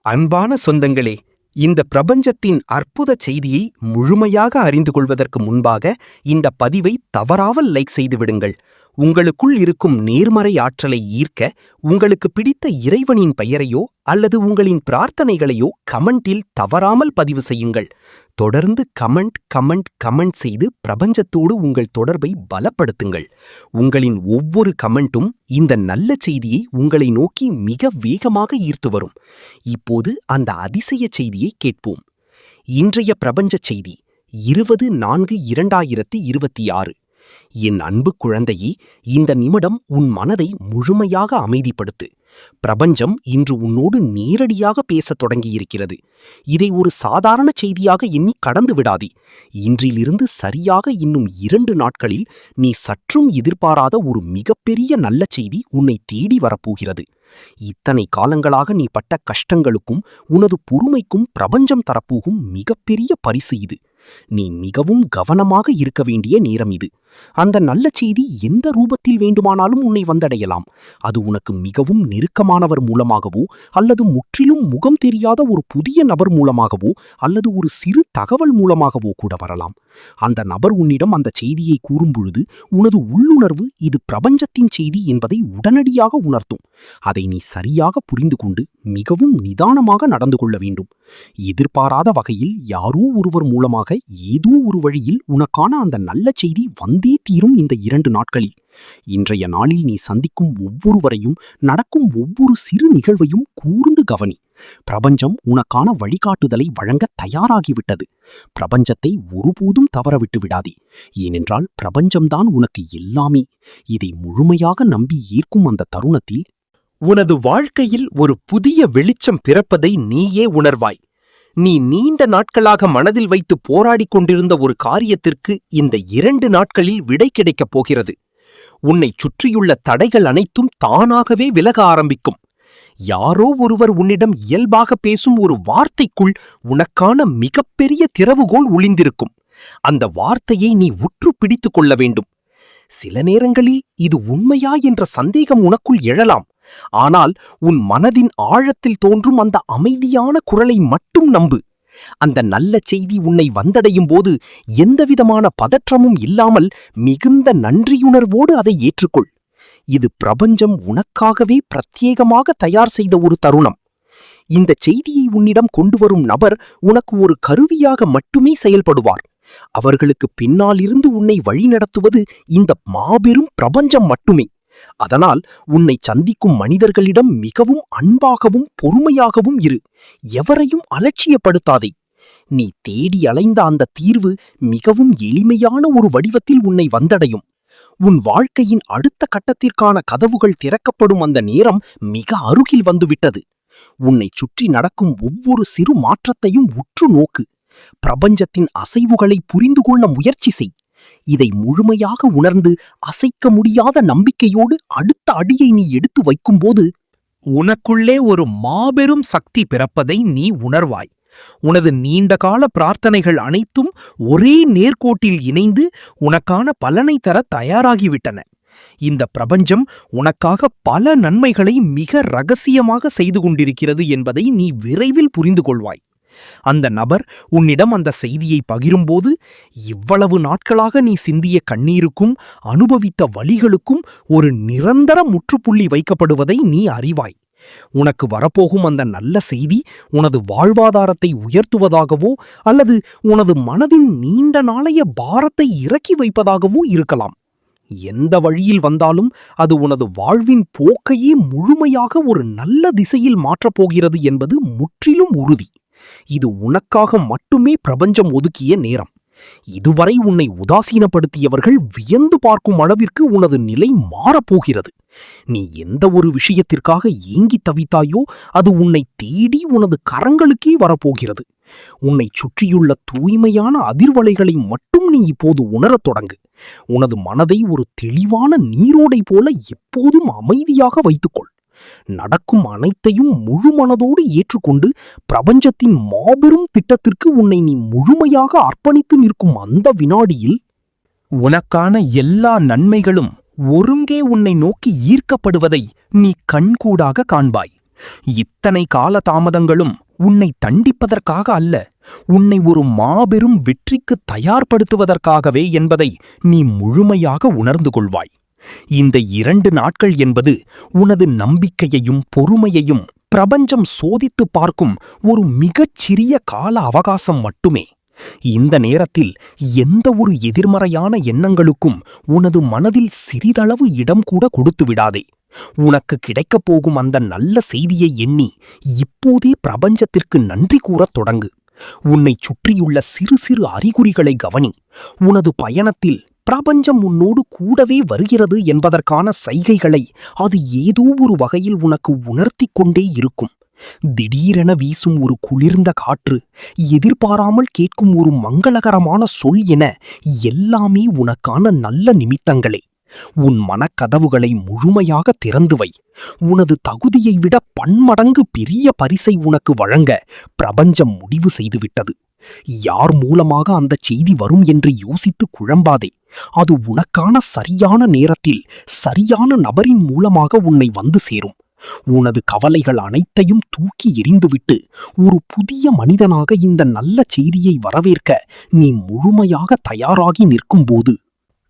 அன்பான சொந்தங்களே, இந்த பிரபஞ்சத்தின் அற்புத செய்தியை முழுமையாக அறிந்து கொள்வதற்கு முன்பாக இந்த பதிவை தவறாமல் லைக் செய்து விடுங்கள். உங்களுக்குள் இருக்கும் நேர்மறை ஆற்றலை ஈர்க்க உங்களுக்கு பிடித்த இறைவனின் பெயரையோ அல்லது உங்களின் பிரார்த்தனைகளையோ கமெண்டில் தவறாமல் பதிவு செய்யுங்கள். தொடர்ந்து கமெண்ட் செய்து பிரபஞ்சத்தோடு உங்கள் தொடர்பை பலப்படுத்துங்கள். உங்களின் ஒவ்வொரு கமெண்ட்டும் இந்த நல்ல செய்தியை உங்களை நோக்கி மிக வேகமாக ஈர்த்து வரும். இப்போது அந்த அதிசய செய்தியை கேட்போம். இன்றைய பிரபஞ்ச செய்தி 20/4/2026. என் அன்பு குழந்தையே, இந்த நிமிடம் உன் மனதை முழுமையாக அமைதிப்படுத்து. பிரபஞ்சம் இன்று உன்னோடு நேரடியாக பேசத் தொடங்கியிருக்கிறது. இதை ஒரு சாதாரண செய்தியாக எண்ணி கடந்து விடாதே. இன்றிலிருந்து சரியாக இன்னும் 2 நாட்களில் நீ சற்றும் எதிர்பாராத ஒரு மிகப்பெரிய நல்ல செய்தி உன்னை தேடி வரப்போகிறது. இத்தனை காலங்களாக நீ பட்ட கஷ்டங்களுக்கும் உனது பொறுமைக்கும் பிரபஞ்சம் தரப்போகும் மிகப்பெரிய பரிசு இது. நீ மிகவும் கவனமாக இருக்க வேண்டிய நேரம் இது. அந்த நல்ல செய்தி எந்த ரூபத்தில் வேண்டுமானாலும் உன்னை வந்தடையலாம். அது உனக்கு மிகவும் நெருக்கமானவர் மூலமாகவோ அல்லது முற்றிலும் முகம் தெரியாத ஒரு புதிய நபர் மூலமாகவோ அல்லது ஒரு சிறு தகவல் மூலமாகவோ கூட வரலாம். அந்த நபர் உன்னிடம் அந்த செய்தியை கூறும்பொழுது உனது உள்ளுணர்வு இது பிரபஞ்சத்தின் செய்தி என்பதை உடனடியாக உணர்த்தும். அதை நீ சரியாக புரிந்து கொண்டு மிகவும் நிதானமாக நடந்து கொள்ள வேண்டும். எதிர்பாராத வகையில் யாரோ ஒருவர் மூலமாக ஏதோ ஒரு வழியில் உனக்கான அந்த நல்ல செய்தி வந்தே தீரும். இந்த 2 நாட்களில் இன்றைய நாளில் நீ சந்திக்கும் ஒவ்வொருவரையும் நடக்கும் ஒவ்வொரு சிறு நிகழ்வையும் கூர்ந்து கவனி. பிரபஞ்சம் உனக்கான வழிகாட்டுதலை வழங்க தயாராகிவிட்டது. பிரபஞ்சத்தை ஒருபோதும் தவறவிட்டு விடாதே. ஏனென்றால் பிரபஞ்சம்தான் உனக்கு எல்லாமே. இதை முழுமையாக நம்பி ஏற்கும் அந்த தருணத்தில் உனது வாழ்க்கையில் ஒரு புதிய வெளிச்சம் பிறப்பதை நீயே உணர்வாய். நீ நீண்ட நாட்களாக மனதில் வைத்து போராடிக் கொண்டிருந்த ஒரு காரியத்திற்கு இந்த 2 நாட்களில் விடை கிடைக்கப் போகிறது. உன்னை சுற்றியுள்ள தடைகள் அனைத்தும் தானாகவே விலக ஆரம்பிக்கும். யாரோ ஒருவர் உன்னிடம் இயல்பாக பேசும் ஒரு வார்த்தைக்குள் உனக்கான மிகப்பெரிய திறவுகோல் ஒளிந்திருக்கும். அந்த வார்த்தையை நீ உற்று பிடித்துக் கொள்ள வேண்டும். சில நேரங்களில் இது உண்மையா என்ற சந்தேகம் உனக்குள் எழலாம். ஆனால் உன் மனதின் ஆழத்தில் தோன்றும் அந்த அமைதியான குரலை மட்டும் நம்பு. அந்த நல்ல செய்தி உன்னை வந்தடையும் போது எந்தவிதமான பதற்றமும் இல்லாமல் மிகுந்த நன்றியுணர்வோடு அதை ஏற்றுக்கொள். இது பிரபஞ்சம் உனக்காகவே பிரத்யேகமாக தயார் செய்த ஒரு தருணம். இந்த செய்தியை உன்னிடம் கொண்டு வரும் நபர் உனக்கு ஒரு கருவியாக மட்டுமே செயல்படுவார். அவர்களுக்கு பின்னாலிருந்து உன்னை வழிநடத்துவது இந்த மாபெரும் பிரபஞ்சம் மட்டுமே. அதனால் உன்னை சந்திக்கும் மனிதர்களிடம் மிகவும் அன்பாகவும் பொறுமையாகவும் இரு. எவரையும் அலட்சியப்படுத்தாதே. நீ தேடி அலைந்த அந்த தீர்வு மிகவும் எளிமையான ஒரு வடிவத்தில் உன்னை வந்தடையும். உன் வாழ்க்கையின் அடுத்த கட்டத்திற்கான கதவுகள் திறக்கப்படும் அந்த நேரம் மிக அருகில் வந்துவிட்டது. உன்னை சுற்றி நடக்கும் ஒவ்வொரு சிறு மாற்றத்தையும் உற்று நோக்கு. பிரபஞ்சத்தின் அசைவுகளை புரிந்து கொள்ள முயற்சி செய். இதை முழுமையாக உணர்ந்து அசைக்க முடியாத நம்பிக்கையோடு அடுத்த அடியை நீ எடுத்து வைக்கும்போது உனக்குள்ளே ஒரு மாபெரும் சக்தி பிறப்பதை நீ உணர்வாய். உனது நீண்டகால பிரார்த்தனைகள் அனைத்தும் ஒரே நேர்கோட்டில் இணைந்து உனக்கான பலனை தர தயாராகிவிட்டன. இந்த பிரபஞ்சம் உனக்காக பல நன்மைகளை மிக ரகசியமாக செய்து கொண்டிருக்கிறது என்பதை நீ விரைவில் புரிந்து கொள்வாய். அந்த நபர் உன்னிடம் அந்த செய்தியை பகிரும்போது இவ்வளவு நாட்களாக நீ சிந்திய கண்ணீருக்கும் அனுபவித்த வலிகளுக்கும் ஒரு நிரந்தர முற்றுப்புள்ளி வைக்கப்படுவதை நீ அறிவாய். உனக்கு வரப்போகும் அந்த நல்ல செய்தி உனது வாழ்வாதாரத்தை உயர்த்துவதாகவோ அல்லது உனது மனதின் நீண்ட நாளைய பாரத்தை இறக்கி வைப்பதாகவோ இருக்கலாம். எந்த வழியில் வந்தாலும் அது உனது வாழ்வின் போக்கையே முழுமையாக ஒரு நல்ல திசையில் மாற்றப்போகிறது என்பது முற்றிலும் உறுதி. இது உனக்காக மட்டுமே பிரபஞ்சம் ஒதுக்கிய நேரம். இதுவரை உன்னை உதாசீனப்படுத்தியவர்கள் வியந்து பார்க்கும் அளவிற்கு உனது நிலை மாறப்போகிறது. நீ எந்த ஒரு விஷயத்திற்காக ஏங்கி தவித்தாயோ அது உன்னை தேடி உனது கரங்களுக்கே வரப்போகிறது. உன்னை சுற்றியுள்ள தூய்மையான அதிர்வலைகளை மட்டும் நீ இப்போது உணரத் தொடங்கு. உனது மனதை ஒரு தெளிவான நீரோடை போல எப்போதும் அமைதியாக வைத்துக்கொள். நடக்கும் அனைத்தையும் முழு மனதோடு ஏற்றுக்கொண்டு பிரபஞ்சத்தின் மாபெரும் திட்டத்திற்கு உன்னை நீ முழுமையாக அர்ப்பணித்து நிற்கும் அந்த வினாடியில் உனக்கான எல்லா நன்மைகளும் ஒருங்கே உன்னை நோக்கி ஈர்க்கப்படுவதை நீ கண்கூடாக காண்பாய். இத்தனை கால தாமதங்களும் உன்னை தண்டிப்பதற்காக அல்ல, உன்னை ஒரு மாபெரும் வெற்றிக்கு தயார்படுத்துவதற்காகவே என்பதை நீ முழுமையாக உணர்ந்து கொள்வாய். இந்த 2 நாட்கள் என்பது உனது நம்பிக்கையையும் பொறுமையையும் பிரபஞ்சம் சோதித்து பார்க்கும் ஒரு மிகச் சிறிய கால அவகாசம் மட்டுமே. இந்த நேரத்தில் எந்த ஒரு எதிர்மறையான எண்ணங்களுக்கும் உனது மனதில் சிறிதளவு இடம் கூட கொடுத்து விடாதே. உனக்கு கிடைக்கப் போகும் அந்த நல்ல செய்தியை எண்ணி இப்போதே பிரபஞ்சத்திற்கு நன்றி கூறத் தொடங்கு. உன்னைச் சுற்றியுள்ள சிறு சிறு அறிகுறிகளை கவனி. உனது பயணத்தில் பிரபஞ்சம் உன்னோடு கூடவே வருகிறது என்பதற்கான சைகைகளை அது ஏதோ ஒரு வகையில் உனக்கு உணர்த்திக் கொண்டே இருக்கும். திடீரென வீசும் ஒரு குளிர்ந்த காற்று, எதிர்பாராமல் கேட்கும் ஒரு மங்களகரமான சொல் என எல்லாமே உனக்கான நல்ல நிமித்தங்களே. உன் மனக்கதவுகளை முழுமையாக திறந்து வை. உனது தகுதியை விட பன்மடங்கு பெரிய பரிசை உனக்கு வழங்க பிரபஞ்சம் முடிவு செய்துவிட்டது. யார் மூலமாக அந்த செய்தி வரும் என்று யோசித்து குழம்பாதே. அது உனக்கான சரியான நேரத்தில் சரியான நபரின் மூலமாக உன்னை வந்து சேரும். உனது கவலைகள் அனைத்தையும் தூக்கி எறிந்துவிட்டு ஒரு புதிய மனிதனாக இந்த நல்ல செய்தியை வரவேற்க நீ முழுமையாக தயாராகி நிற்கும்போது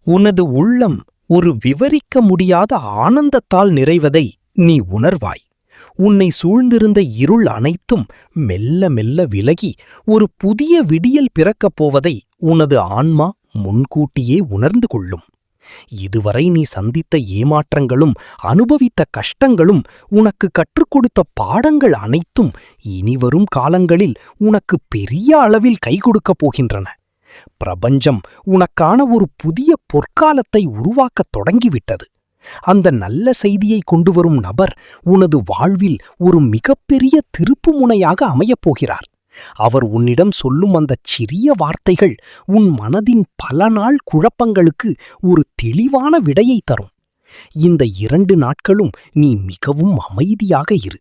உனது உள்ளம் ஒரு விவரிக்க முடியாத ஆனந்தத்தால் நிறைவதை நீ உணர்வாய். உன்னை சூழ்ந்திருந்த இருள் அனைத்தும் மெல்ல மெல்ல விலகி ஒரு புதிய விடியல் பிறக்கப் போவதை உனது ஆன்மா முன்கூட்டியே உணர்ந்து கொள்ளும். இதுவரை நீ சந்தித்த ஏமாற்றங்களும் அனுபவித்த கஷ்டங்களும் உனக்கு கற்றுக் கொடுத்த பாடங்கள் அனைத்தும் இனிவரும் காலங்களில் உனக்கு பெரிய அளவில் கை கொடுக்கப் போகின்றன. பிரபஞ்சம் உனக்கான ஒரு புதிய பொற்காலத்தை உருவாக்கத் தொடங்கிவிட்டது. அந்த நல்ல செய்தியை கொண்டு வரும் நபர் உனது வாழ்வில் ஒரு மிகப்பெரிய திருப்புமுனையாக அமையப் போகிறார். அவர் உன்னிடம் சொல்லும் அந்த சிறிய வார்த்தைகள் உன் மனதின் பல நாள் குழப்பங்களுக்கு ஒரு தெளிவான விடையை தரும். இந்த 2 நாட்களும் நீ மிகவும் அமைதியாக இரு.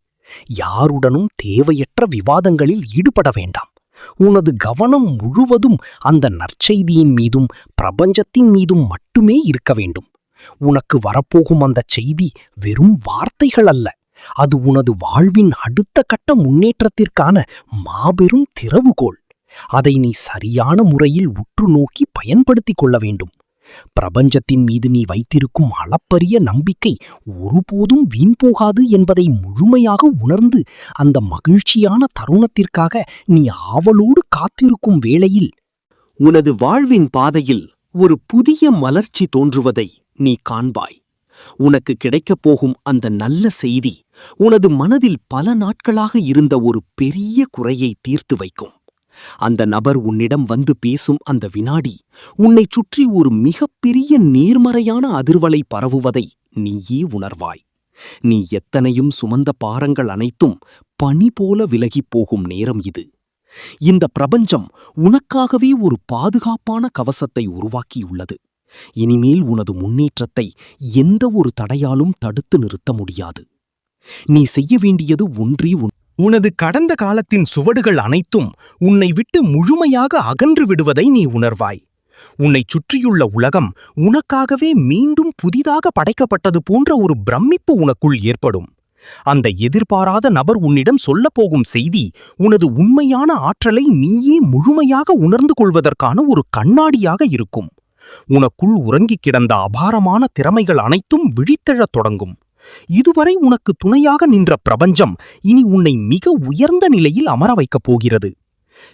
யாருடனும் தேவையற்ற விவாதங்களில் ஈடுபட வேண்டாம். உனது கவனம் முழுவதும் அந்த நற்செய்தியின் மீதும் பிரபஞ்சத்தின் மீதும் மட்டுமே இருக்க வேண்டும். உனக்கு வரப்போகும் அந்த செய்தி வெறும் வார்த்தைகள் அல்ல, அது உனது வாழ்வின் அடுத்த கட்ட முன்னேற்றத்திற்கான மாபெரும் திறவுகோல். அதை நீ சரியான முறையில் உற்று நோக்கி பயன்படுத்திக் கொள்ள வேண்டும். பிரபஞ்சத்தின் மீது நீ வைத்திருக்கும் அளப்பரிய நம்பிக்கை ஒருபோதும் வீண் போகாது என்பதை முழுமையாக உணர்ந்து அந்த மகிழ்ச்சியான தருணத்திற்காக நீ ஆவலோடு காத்திருக்கும் வேளையில் உனது வாழ்வின் பாதையில் ஒரு புதிய மலர்ச்சி தோன்றுவதை நீ காண்பாய். உனக்கு கிடைக்கப் போகும் அந்த நல்ல செய்தி உனது மனதில் பல நாட்களாக இருந்த ஒரு பெரிய குறையை தீர்த்து வைக்கும். அந்த நபர் உன்னிடம் வந்து பேசும் அந்த வினாடி உன்னைச் சுற்றி ஒரு மிகப்பெரிய நேர்மறையான அதிர்வலை பரவுவதை நீயே உணர்வாய். நீ எத்தனையும் சுமந்த பாரங்கள் அனைத்தும் பனி போல விலகிப் போகும் நேரம் இது. இந்த பிரபஞ்சம் உனக்காகவே ஒரு பாதுகாப்பான கவசத்தை உருவாக்கியுள்ளது. இனிமேல் உனது முன்னேற்றத்தை எந்த ஒரு தடையாலும் தடுத்து நிறுத்த முடியாது. நீ செய்ய வேண்டியது ஒன்றே ஒன்று. உனது கடந்த காலத்தின் சுவடுகள் அனைத்தும் உன்னை விட்டு முழுமையாக அகன்று விடுவதை நீ உணர்வாய். உன்னைச் சுற்றியுள்ள உலகம் உனக்காகவே மீண்டும் புதிதாக படைக்கப்பட்டது போன்ற ஒரு பிரமிப்பு உனக்குள் ஏற்படும். அந்த எதிர்பாராத நபர் உன்னிடம் சொல்லப்போகும் செய்தி உனது உண்மையான ஆற்றலை நீயே முழுமையாக உணர்ந்து கொள்வதற்கான ஒரு கண்ணாடியாக இருக்கும். உனக்குள் உறங்கிக் கிடந்த அபாரமான திறமைகள் அனைத்தும் விழித்தெழத் தொடங்கும். இதுவரை உனக்கு துணையாக நின்ற பிரபஞ்சம் இனி உன்னை மிக உயர்ந்த நிலையில் அமர வைக்கப் போகிறது.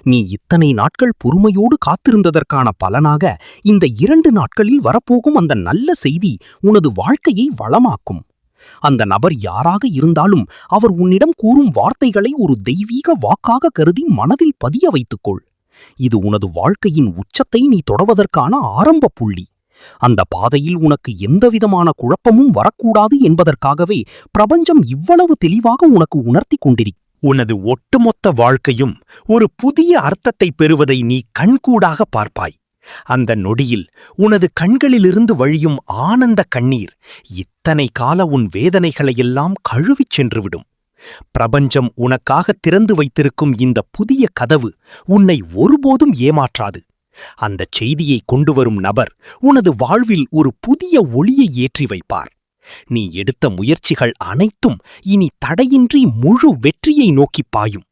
நீ இத்தனை நாட்கள் பொறுமையோடு காத்திருந்ததற்கான பலனாக இந்த 2 நாட்களில் வரப்போகும் அந்த நல்ல செய்தி உனது வாழ்க்கையை வளமாக்கும். அந்த நபர் யாராக இருந்தாலும் அவர் உன்னிடம் கூறும் வார்த்தைகளை ஒரு தெய்வீக வாக்காக கருதி மனதில் பதிய வைத்துக்கொள். இது உனது வாழ்க்கையின் உச்சத்தை நீ தொடவதற்கான ஆரம்ப புள்ளி. அந்த பாதையில் உனக்கு எந்தவிதமான குழப்பமும் வரக்கூடாது என்பதற்காகவே பிரபஞ்சம் இவ்வளவு தெளிவாக உனக்கு உணர்த்தி கொண்டிருக்கிறது. உனது ஒட்டுமொத்த வாழ்க்கையும் ஒரு புதிய அர்த்தத்தை பெறுவதை நீ கண்கூடாக பார்ப்பாய். அந்த நொடியில் உனது கண்களிலிருந்து வழியும் ஆனந்த கண்ணீர் இத்தனை கால உன் வேதனைகளையெல்லாம் கழுவிச் சென்றுவிடும். பிரபஞ்சம் உனக்காக திறந்து வைத்திருக்கும் இந்த புதிய கதவு உன்னை ஒருபோதும் ஏமாற்றாது. அந்த செய்தியை கொண்டு வரும் நபர் உனது வாழ்வில் ஒரு புதிய ஒளியை ஏற்றி வைப்பார். நீ எடுத்த முயற்சிகள் அனைத்தும் இனி தடையின்றி முழு வெற்றியை நோக்கிப் பாயும்.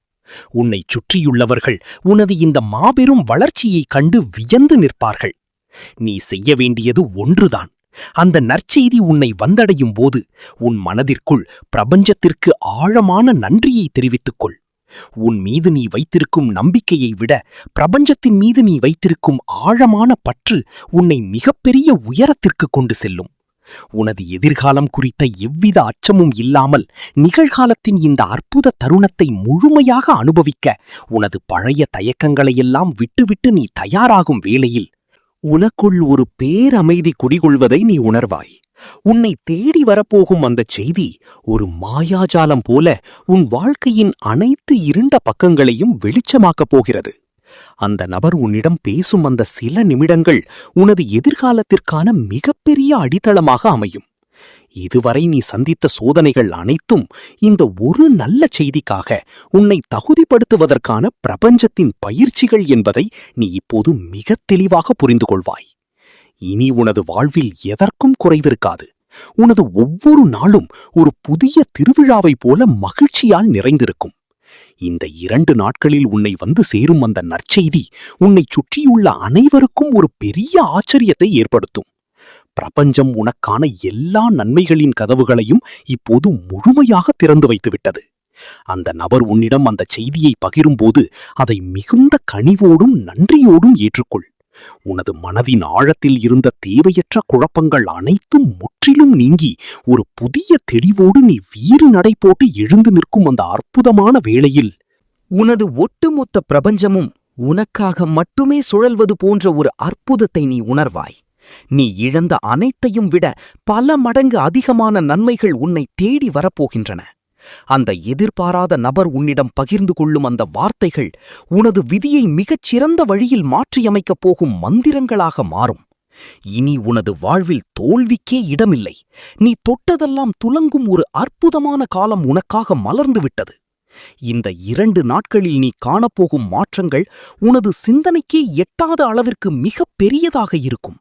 உன்னைச் சுற்றியுள்ளவர்கள் உனது இந்த மாபெரும் வளர்ச்சியைக் கண்டு வியந்து நிற்பார்கள். நீ செய்ய வேண்டியது ஒன்றுதான். அந்த நற்செய்தி உன்னை வந்தடையும் போது உன் மனதிற்குள் பிரபஞ்சத்திற்கு ஆழமான நன்றியை தெரிவித்துக்கொள். உன் மீது நீ வைத்திருக்கும் நம்பிக்கையை விட பிரபஞ்சத்தின் மீது நீ வைத்திருக்கும் ஆழமான பற்று உன்னை மிகப்பெரிய உயரத்திற்கு கொண்டு செல்லும். உனது எதிர்காலம் குறித்த எவ்வித அச்சமும் இல்லாமல் நிகழ்காலத்தின் இந்த அற்புத தருணத்தை முழுமையாக அனுபவிக்க உனது பழைய தயக்கங்களையெல்லாம் விட்டுவிட்டு நீ தயாராகும் வேளையில் உனக்குள் ஒரு பேரமைதி குடிகொள்வதை நீ உணர்வாய். உன்னை தேடி வரப்போகும் அந்தச் செய்தி ஒரு மாயாஜாலம் போல உன் வாழ்க்கையின் அனைத்து இருண்ட பக்கங்களையும் வெளிச்சமாக்கப் போகிறது. அந்த நபர் உன்னிடம் பேசும் அந்த சில நிமிடங்கள் உனது எதிர்காலத்திற்கான மிகப்பெரிய அடித்தளமாக அமையும். இதுவரை நீ சந்தித்த சோதனைகள் அனைத்தும் இந்த ஒரு நல்ல செய்திக்காக உன்னை தகுதிப்படுத்துவதற்கான பிரபஞ்சத்தின் பயிற்சிகள் என்பதை நீ இப்போது மிகத் தெளிவாக புரிந்து கொள்வாய். இனி உனது வாழ்வில் எதற்கும் குறைவிருக்காது. உனது ஒவ்வொரு நாளும் ஒரு புதிய திருவிழாவைப் போல மகிழ்ச்சியால் நிறைந்திருக்கும். இந்த 2 நாட்களில் உன்னை வந்து சேரும் அந்த நற்செய்தி உன்னைச் சுற்றியுள்ள அனைவருக்கும் ஒரு பெரிய ஆச்சரியத்தை ஏற்படுத்தும். பிரபஞ்சம் உனக்கான எல்லா நன்மைகளின் கதவுகளையும் இப்போது முழுமையாக திறந்து வைத்துவிட்டது. அந்த நபர் உன்னிடம் அந்த செய்தியை பகிரும்போது அதை மிகுந்த கனிவோடும் நன்றியோடும் ஏற்றுக்கொள். உனது மனதின் ஆழத்தில் இருந்த தேவையற்ற குழப்பங்கள் அனைத்தும் முற்றிலும் நீங்கி ஒரு புதிய தெளிவோடு நீ வீறு நடை போட்டு எழுந்து நிற்கும் அந்த அற்புதமான வேளையில் உனது ஒட்டுமொத்த பிரபஞ்சமும் உனக்காக மட்டுமே சுழல்வது போன்ற ஒரு அற்புதத்தை நீ உணர்வாய். நீ இழந்த அனைத்தையும் விட பல மடங்கு அதிகமான நன்மைகள் உன்னை தேடி வரப்போகின்றன. அந்த எதிர்பாராத நபர் உன்னிடம் பகிர்ந்து கொள்ளும் அந்த வார்த்தைகள் உனது விதியை மிகச் சிறந்த வழியில் மாற்றியமைக்கப் போகும் மந்திரங்களாக மாறும். இனி உனது வாழ்வில் தோல்விக்கே இடமில்லை. நீ தொட்டதெல்லாம் துலங்கும் ஒரு அற்புதமான காலம் உனக்காக மலர்ந்துவிட்டது. இந்த 2 நாட்களில் நீ காணப்போகும் மாற்றங்கள் உனது சிந்தனைக்கே எட்டாத அளவிற்கு மிகப் பெரியதாக இருக்கும்.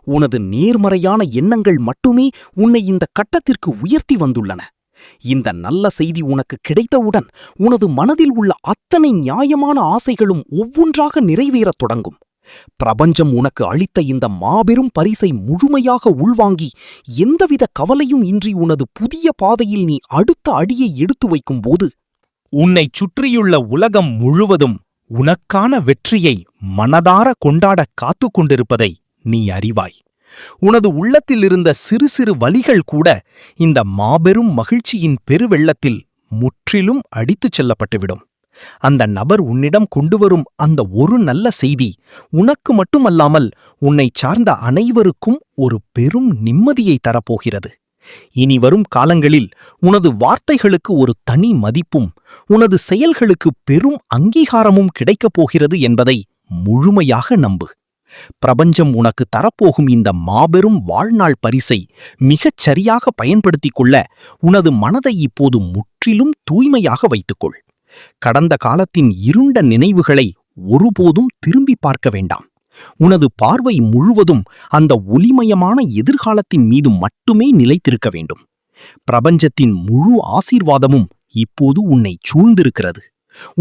உனது நேர்மறையான எண்ணங்கள் மட்டுமே உன்னை இந்த கட்டத்திற்கு உயர்த்தி வந்துள்ளன. இந்த நல்ல செய்தி உனக்கு கிடைத்தவுடன் உனது மனதில் உள்ள அத்தனை நியாயமான ஆசைகளும் ஒவ்வொன்றாக நிறைவேறத் தொடங்கும். பிரபஞ்சம் உனக்கு அளித்த இந்த மாபெரும் பரிசை முழுமையாக உள்வாங்கி எந்தவித கவலையும் இன்றி உனது புதிய பாதையில் நீ அடுத்த அடியை எடுத்து வைக்கும்போது உன்னைச் சுற்றியுள்ள உலகம் முழுவதும் உனக்கான வெற்றியை மனதார கொண்டாடக் காத்துக் கொண்டிருப்பதை நீ அறிவாய். உனது உள்ளத்தில் இருந்த சிறு சிறு வலிகள் கூட இந்த மாபெரும் மகிழ்ச்சியின் பெருவெள்ளத்தில் முற்றிலும் அடித்துச் செல்லப்பட்டுவிடும். அந்த நபர் உன்னிடம் கொண்டுவரும் அந்த ஒரு நல்ல செய்தி உனக்கு மட்டுமல்லாமல் உன்னைச் சார்ந்த அனைவருக்கும் ஒரு பெரும் நிம்மதியை தரப்போகிறது. இனி வரும் காலங்களில் உனது வார்த்தைகளுக்கு ஒரு தனி மதிப்பும் உனது செயல்களுக்கு பெரும் அங்கீகாரமும் கிடைக்கப் போகிறது என்பதை முழுமையாக நம்பு. பிரபஞ்சம் உனக்கு தரப்போகும் இந்த மாபெரும் வாழ்நாள் பரிசை மிகச் சரியாக பயன்படுத்திக் கொள்ள உனது மனதை இப்போது முற்றிலும் தூய்மையாக வைத்துக்கொள். கடந்த காலத்தின் இருண்ட நினைவுகளை ஒருபோதும் திரும்பி பார்க்க வேண்டாம். உனது பார்வை முழுவதும் அந்த ஒளிமயமான எதிர்காலத்தின் மீது மட்டுமே நிலைத்திருக்க வேண்டும். பிரபஞ்சத்தின் முழு ஆசீர்வாதமும் இப்போது உன்னை சூழ்ந்திருக்கிறது.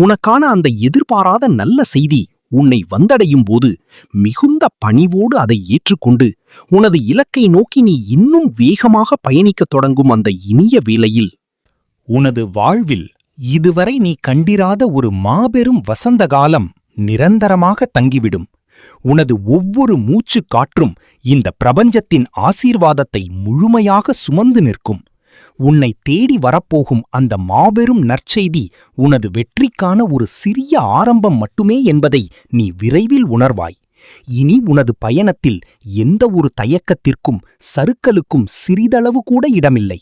உனக்கான அந்த எதிர்பாராத நல்ல செய்தி உன்னை வந்தடையும் போது மிகுந்த பணிவோடு அதை ஏற்றுக்கொண்டு உனது இலக்கை நோக்கி நீ இன்னும் வேகமாக பயணிக்கத் தொடங்கும் அந்த இனிய வேளையில் உனது வாழ்வில் இதுவரை நீ கண்டிராத ஒரு மாபெரும் வசந்த காலம் நிரந்தரமாக தங்கிவிடும். உனது ஒவ்வொரு மூச்சுக் காற்றும் இந்த பிரபஞ்சத்தின் ஆசீர்வாதத்தை முழுமையாக சுமந்து நிற்கும். உன்னை தேடி வரப்போகும் அந்த மாபெரும் நற்செய்தி உனது வெற்றிக்கான ஒரு சிறிய ஆரம்பம் மட்டுமே என்பதை நீ விரைவில் உணர்வாய். இனி உனது பயணத்தில் எந்த ஒரு தயக்கத்திற்கும் சறுக்கலுக்கும் சிறிதளவு கூட இடமில்லை.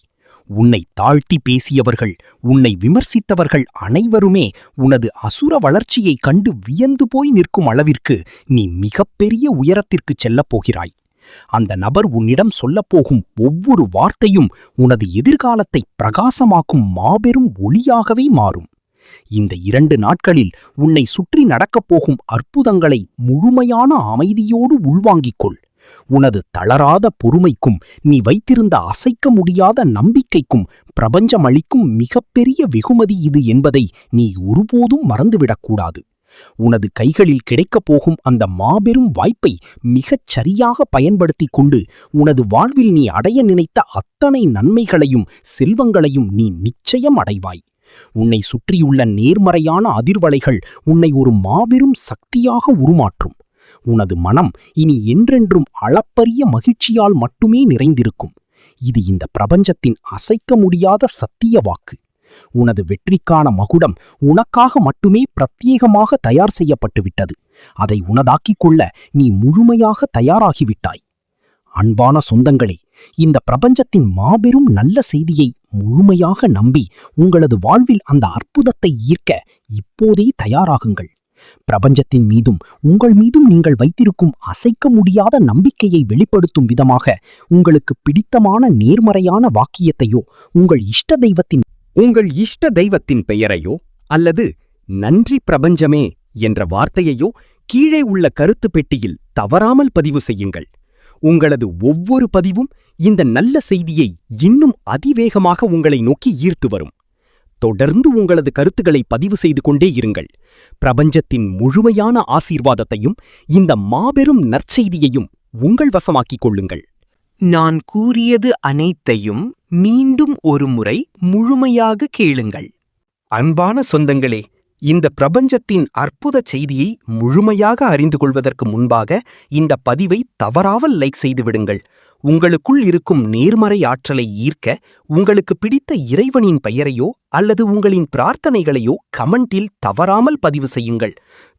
உன்னை தாழ்த்தி பேசியவர்கள், உன்னை விமர்சித்தவர்கள் அனைவருமே உனது அசுர வளர்ச்சியைக் கண்டு வியந்து போய் நிற்கும் அளவிற்கு நீ மிகப்பெரிய உயரத்திற்குச் செல்லப் போகிறாய். அந்த நபர் உன்னிடம் சொல்லப்போகும் ஒவ்வொரு வார்த்தையும் உனது எதிர்காலத்தை பிரகாசமாக்கும் மாபெரும் ஒளியாகவே மாறும். இந்த 2 நாட்களில் உன்னை சுற்றி நடக்கப் போகும் அற்புதங்களை முழுமையான அமைதியோடு உள்வாங்கிக் கொள். உனது தளராத பொறுமைக்கும் நீ வைத்திருந்த அசைக்க முடியாத நம்பிக்கைக்கும் பிரபஞ்சம் அளிக்கும் மிகப்பெரிய வெகுமதி இது என்பதை நீ ஒருபோதும் மறந்துவிடக்கூடாது. உனது கைகளில் கிடைக்கப் போகும் அந்த மாபெரும் வாய்ப்பை மிகச் சரியாக பயன்படுத்திக் கொண்டு உனது வாழ்வில் நீ அடைய நினைத்த அத்தனை நன்மைகளையும் செல்வங்களையும் நீ நிச்சயம் அடைவாய். உன்னை சுற்றியுள்ள நேர்மறையான அதிர்வலைகள் உன்னை ஒரு மாபெரும் சக்தியாக உருமாற்றும். உனது மனம் இனி என்றென்றும் அளப்பரிய மகிழ்ச்சியால் மட்டுமே நிறைந்திருக்கும். இது இந்த பிரபஞ்சத்தின் அசைக்க முடியாத சத்திய வாக்கு. உனது வெற்றிக்கான மகுடம் உனக்காக மட்டுமே பிரத்யேகமாக தயார் செய்யப்பட்டுவிட்டது. அதை உனதாக்கிக் கொள்ள நீ முழுமையாக தயாராகிவிட்டாய். அன்பான சொந்தங்களே, இந்த பிரபஞ்சத்தின் மாபெரும் நல்ல செய்தியை முழுமையாக நம்பி உங்களது வாழ்வில் அந்த அற்புதத்தை ஈர்க்க இப்போதே தயாராகுங்கள். பிரபஞ்சத்தின் மீதும் உங்கள் மீதும் நீங்கள் வைத்திருக்கும் அசைக்க முடியாத நம்பிக்கையை வெளிப்படுத்தும் விதமாக உங்களுக்கு பிடித்தமான நேர்மறையான வாக்கியத்தையோ உங்கள் இஷ்ட தெய்வத்தின் பெயரையோ அல்லது நன்றி பிரபஞ்சமே என்ற வார்த்தையையோ கீழே உள்ள கருத்து பெட்டியில் தவறாமல் பதிவு செய்யுங்கள். உங்களது ஒவ்வொரு பதிவும் இந்த நல்ல செய்தியை இன்னும் அதிவேகமாக உங்களை நோக்கி ஈர்த்து வரும். தொடர்ந்து உங்களது கருத்துக்களை பதிவு செய்து கொண்டே இருங்கள். பிரபஞ்சத்தின் முழுமையான ஆசீர்வாதத்தையும் இந்த மாபெரும் நற்செய்தியையும் உங்கள் வசமாக்கிக் கொள்ளுங்கள். நான் கூறியது அனைத்தையும் மீண்டும் ஒரு முறை முழுமையாக கேளுங்கள். அன்பான சொந்தங்களே, இந்த பிரபஞ்சத்தின் அற்புத செய்தியை முழுமையாக அறிந்து கொள்வதற்கு முன்பாக இந்த பதிவை தவறாமல் லைக் செய்துவிடுங்கள். உங்களுக்குள் இருக்கும் நேர்மறை ஆற்றலை ஈர்க்க உங்களுக்கு பிடித்த இறைவனின் பெயரையோ அல்லது உங்களின் பிரார்த்தனைகளையோ கமெண்டில் தவறாமல் பதிவு செய்யுங்கள்.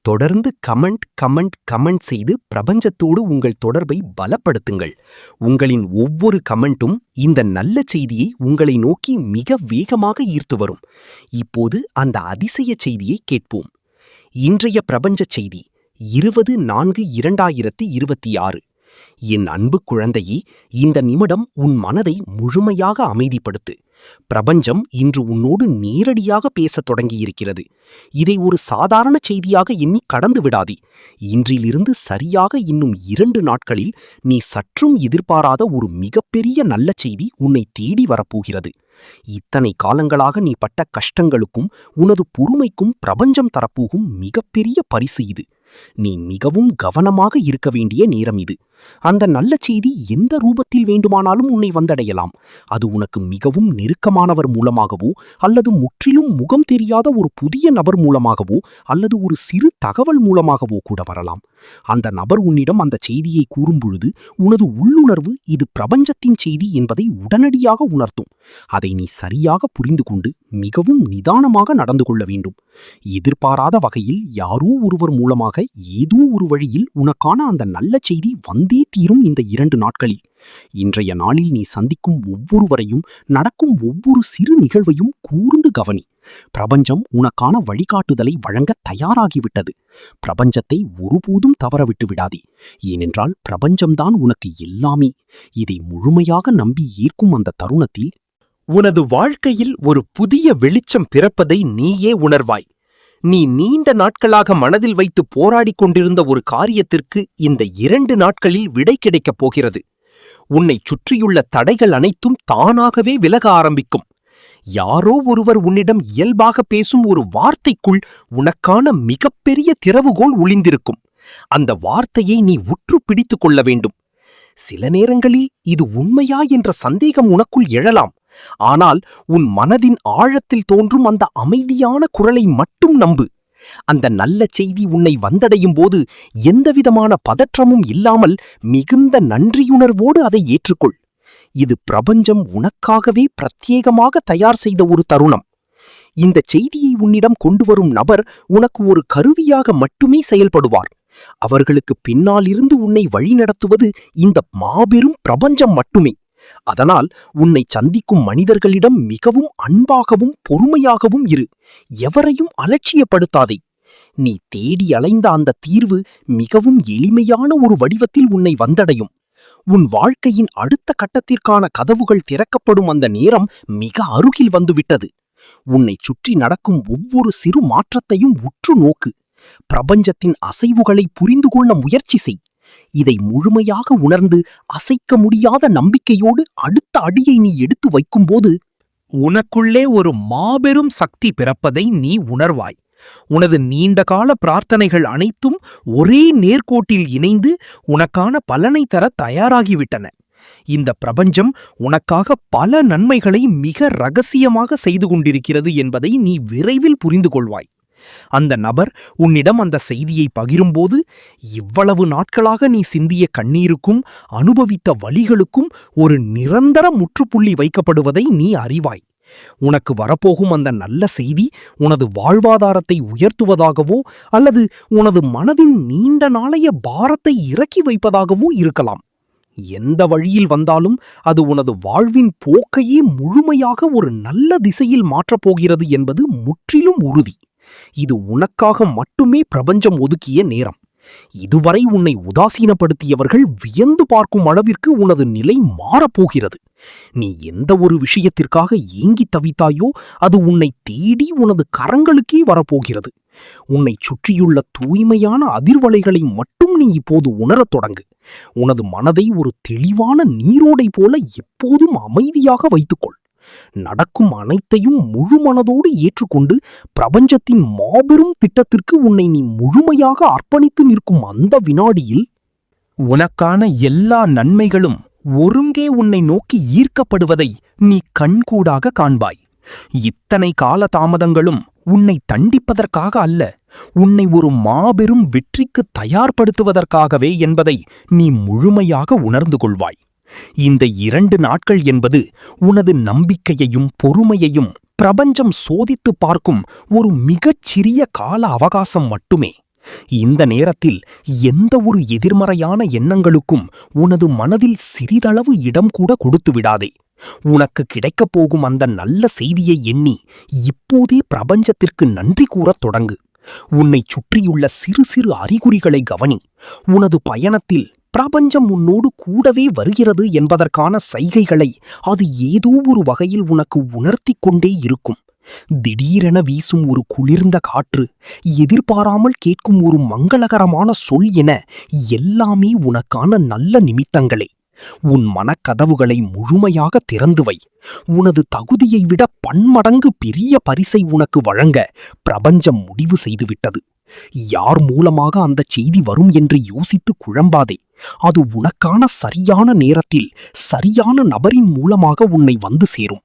தொடர்ந்து கமெண்ட் செய்து பிரபஞ்சத்தோடு உங்கள் தொடர்பை பலப்படுத்துங்கள். உங்களின் ஒவ்வொரு கமெண்ட்டும் இந்த நல்ல செய்தியை உங்களை நோக்கி மிக வேகமாக ஈர்த்து வரும். இப்போது அந்த அதிசய செய்தியை கேட்போம். இன்றைய பிரபஞ்ச செய்தி 20/4/2026. என் அன்பு குழந்தையே, இந்த நிமிடம் உன் மனதை முழுமையாக அமைதிப்படுத்து. பிரபஞ்சம் இன்று உன்னோடு நேரடியாக பேசத் தொடங்கியிருக்கிறது. இதை ஒரு சாதாரண செய்தியாக எண்ணி கடந்து விடாதே. இன்றிலிருந்து சரியாக இன்னும் 2 நாட்களில் நீ சற்றும் எதிர்பாராத ஒரு மிகப்பெரிய நல்ல செய்தி உன்னை தேடி வரப்போகிறது. இத்தனை காலங்களாக நீ பட்ட கஷ்டங்களுக்கும் உனது பொறுமைக்கும் பிரபஞ்சம் தரப்போகும் மிகப்பெரிய பரிசு இது. நீ மிகவும் கவனமாக இருக்க வேண்டிய நேரம் இது. அந்த நல்ல செய்தி எந்த ரூபத்தில் வேண்டுமானாலும் உன்னை வந்தடையலாம். அது உனக்கு மிகவும் நெருக்கமானவர் மூலமாகவோ அல்லது முற்றிலும் முகம் தெரியாத ஒரு புதிய நபர் மூலமாகவோ அல்லது ஒரு சிறு தகவல் மூலமாகவோ கூட வரலாம். அந்த நபர் உன்னிடம் அந்த செய்தியை கூறும்பொழுது உனது உள்ளுணர்வு இது பிரபஞ்சத்தின் செய்தி என்பதை உடனடியாக உணர்த்தும். அதை நீ சரியாக புரிந்து கொண்டு மிகவும் நிதானமாக நடந்து கொள்ள வேண்டும். எதிர்பாராத வகையில் யாரோ ஒருவர் மூலமாக ஏதோ ஒரு வழியில் உனக்கான அந்த நல்ல செய்தி வந்தே தீரும். இந்த 2 நாட்களில் இன்றைய நாளில் நீ சந்திக்கும் ஒவ்வொருவரையும் நடக்கும் ஒவ்வொரு சிறு நிகழ்வையும் கூர்ந்து கவனி. பிரபஞ்சம் உனக்கான வழிகாட்டுதலை வழங்க தயாராகிவிட்டது. பிரபஞ்சத்தை ஒருபோதும் தவறவிட்டு விடாதே. ஏனென்றால் பிரபஞ்சம்தான் உனக்கு எல்லாமே. இதை முழுமையாக நம்பி ஏற்கும் அந்த தருணத்தில் உனது வாழ்க்கையில் ஒரு புதிய வெளிச்சம் பிறப்பதை நீயே உணர்வாய். நீ நீண்ட நாட்களாக மனதில் வைத்து போராடிக் கொண்டிருந்த ஒரு காரியத்திற்கு இந்த 2 நாட்களில் விடை கிடைக்கப் போகிறது. உன்னை சுற்றியுள்ள தடைகள் அனைத்தும் தானாகவே விலக ஆரம்பிக்கும். யாரோ ஒருவர் உன்னிடம் இயல்பாக பேசும் ஒரு வார்த்தைக்குள் உனக்கான மிகப்பெரிய திறவுகோல் ஒளிந்திருக்கும். அந்த வார்த்தையை நீ உற்று பிடித்துக் கொள்ள வேண்டும். சில நேரங்களில் இது உண்மையா என்ற சந்தேகம் உனக்குள் எழலாம். ஆனால் உன் மனதின் ஆழத்தில் தோன்றும் அந்த அமைதியான குரலை மட்டும் நம்பு. அந்த நல்ல செய்தி உன்னை வந்தடையும் போது எந்தவிதமான பதற்றமும் இல்லாமல் மிகுந்த நன்றியுணர்வோடு அதை ஏற்றுக்கொள். இது பிரபஞ்சம் உனக்காகவே பிரத்யேகமாக தயார் செய்த ஒரு தருணம். இந்த செய்தியை உன்னிடம் கொண்டு வரும் நபர் உனக்கு ஒரு கருவியாக மட்டுமே செயல்படுவார். அவர்களுக்கு பின்னாலிருந்து உன்னை வழிநடத்துவது இந்த மாபெரும் பிரபஞ்சம் மட்டுமே. அதனால் உன்னை சந்திக்கும் மனிதர்களிடம் மிகவும் அன்பாகவும் பொறுமையாகவும் இரு. எவரையும் அலட்சியப்படுத்தாதே. நீ தேடி அலைந்த அந்த தீர்வு மிகவும் எளிமையான ஒரு வடிவத்தில் உன்னை வந்தடையும். உன் வாழ்க்கையின் அடுத்த கட்டத்திற்கான கதவுகள் திறக்கப்படும் அந்த நேரம் மிக அருகில் வந்துவிட்டது. உன்னை சுற்றி நடக்கும் ஒவ்வொரு சிறு மாற்றத்தையும் உற்று நோக்கு. பிரபஞ்சத்தின் அசைவுகளை புரிந்து கொள்ள முயற்சி செய். இதை முழுமையாக உணர்ந்து அசைக்க முடியாத நம்பிக்கையோடு அடுத்த அடியை நீ எடுத்து வைக்கும்போது உனக்குள்ளே ஒரு மாபெரும் சக்தி பிறப்பதை நீ உணர்வாய். உனது நீண்டகால பிரார்த்தனைகள் அனைத்தும் ஒரே நேர்கோட்டில் இணைந்து உனக்கான பலனை தர தயாராகிவிட்டன. இந்த பிரபஞ்சம் உனக்காக பல நன்மைகளை மிக ரகசியமாக செய்து கொண்டிருக்கிறது என்பதை நீ விரைவில் புரிந்து கொள்வாய். அந்த நபர் உன்னிடம் அந்த செய்தியை பகிரும்போது இவ்வளவு நாட்களாக நீ சிந்திய கண்ணீருக்கும் அனுபவித்த வலிகளுக்கும் ஒரு நிரந்தர முற்றுப்புள்ளி வைக்கப்படுவதை நீ அறிவாய். உனக்கு வரப்போகும் அந்த நல்ல செய்தி உனது வாழ்வாதாரத்தை உயர்த்துவதாகவோ அல்லது உனது மனதின் நீண்ட நாளைய பாரத்தை இறக்கி வைப்பதாகவோ இருக்கலாம். எந்த வழியில் வந்தாலும் அது உனது வாழ்வின் போக்கையே முழுமையாக ஒரு நல்ல திசையில் மாற்றப் போகிறது என்பது முற்றிலும் உறுதி. இது உனக்காக மட்டுமே பிரபஞ்சம் ஒதுக்கிய நேரம். இதுவரை உன்னை உதாசீனப்படுத்தியவர்கள் வியந்து பார்க்கும் அளவிற்கு உனது நிலை மாறப்போகிறது. நீ எந்த ஒரு விஷயத்திற்காக ஏங்கி தவித்தாயோ அது உன்னை தேடி உனது கரங்களுக்கே வரப்போகிறது. உன்னை சுற்றியுள்ள தூய்மையான அதிர்வலைகளை மட்டும் நீ இப்போது உணரத் தொடங்கு. உனது மனதை ஒரு தெளிவான நீரோடை போல எப்போதும் அமைதியாக வைத்துக்கொள். நடக்கும் அனைத்தையும் முழு மனதோடு ஏற்றுக்கொண்டு பிரபஞ்சத்தின் மாபெரும் திட்டத்திற்கு உன்னை நீ முழுமையாக அர்ப்பணித்து நிற்கும் அந்த வினாடியில் உனக்கான எல்லா நன்மைகளும் ஒருங்கே உன்னை நோக்கி ஈர்க்கப்படுவதை நீ கண்கூடாக காண்பாய். இத்தனை கால தாமதங்களும் உன்னை தண்டிப்பதற்காக அல்ல, உன்னை ஒரு மாபெரும் வெற்றிக்கு தயார்படுத்துவதற்காகவே என்பதை நீ முழுமையாக உணர்ந்து கொள்வாய். இந்த 2 நாட்கள் என்பது உனது நம்பிக்கையையும் பொறுமையையும் பிரபஞ்சம் சோதித்து பார்க்கும் ஒரு மிகச் சிறிய கால அவகாசம் மட்டுமே. இந்த நேரத்தில் எந்த ஒரு எதிர்மறையான எண்ணங்களுக்கும் உனது மனதில் சிறிதளவு இடம் கூட கொடுத்து விடாதே. உனக்கு கிடைக்கப் போகும் அந்த நல்ல செய்தியை எண்ணி இப்போதே பிரபஞ்சத்திற்கு நன்றி கூறத் தொடங்கு. உன்னை சுற்றியுள்ள சிறு சிறு அறிகுறிகளை கவனி. உனது பயணத்தில் பிரபஞ்சம் உன்னோடு கூடவே வருகிறது என்பதற்கான சைகைகளை அது ஏதோ ஒரு வகையில் உனக்கு உணர்த்திக் கொண்டே இருக்கும். திடீரென வீசும் ஒரு குளிர்ந்த காற்று, எதிர்பாராமல் கேட்கும் ஒரு மங்களகரமான சொல் என எல்லாமே உனக்கான நல்ல நிமித்தங்களே. உன் மனக்கதவுகளை முழுமையாக திறந்து வை. உனது தகுதியை விட பன்மடங்கு பெரிய பரிசை உனக்கு வழங்க பிரபஞ்சம் முடிவு செய்துவிட்டது. யார் மூலமாக அந்த செய்தி வரும் என்று யோசித்து குழம்பாதே. அது உனக்கான சரியான நேரத்தில் சரியான நபரின் மூலமாக உன்னை வந்து சேரும்.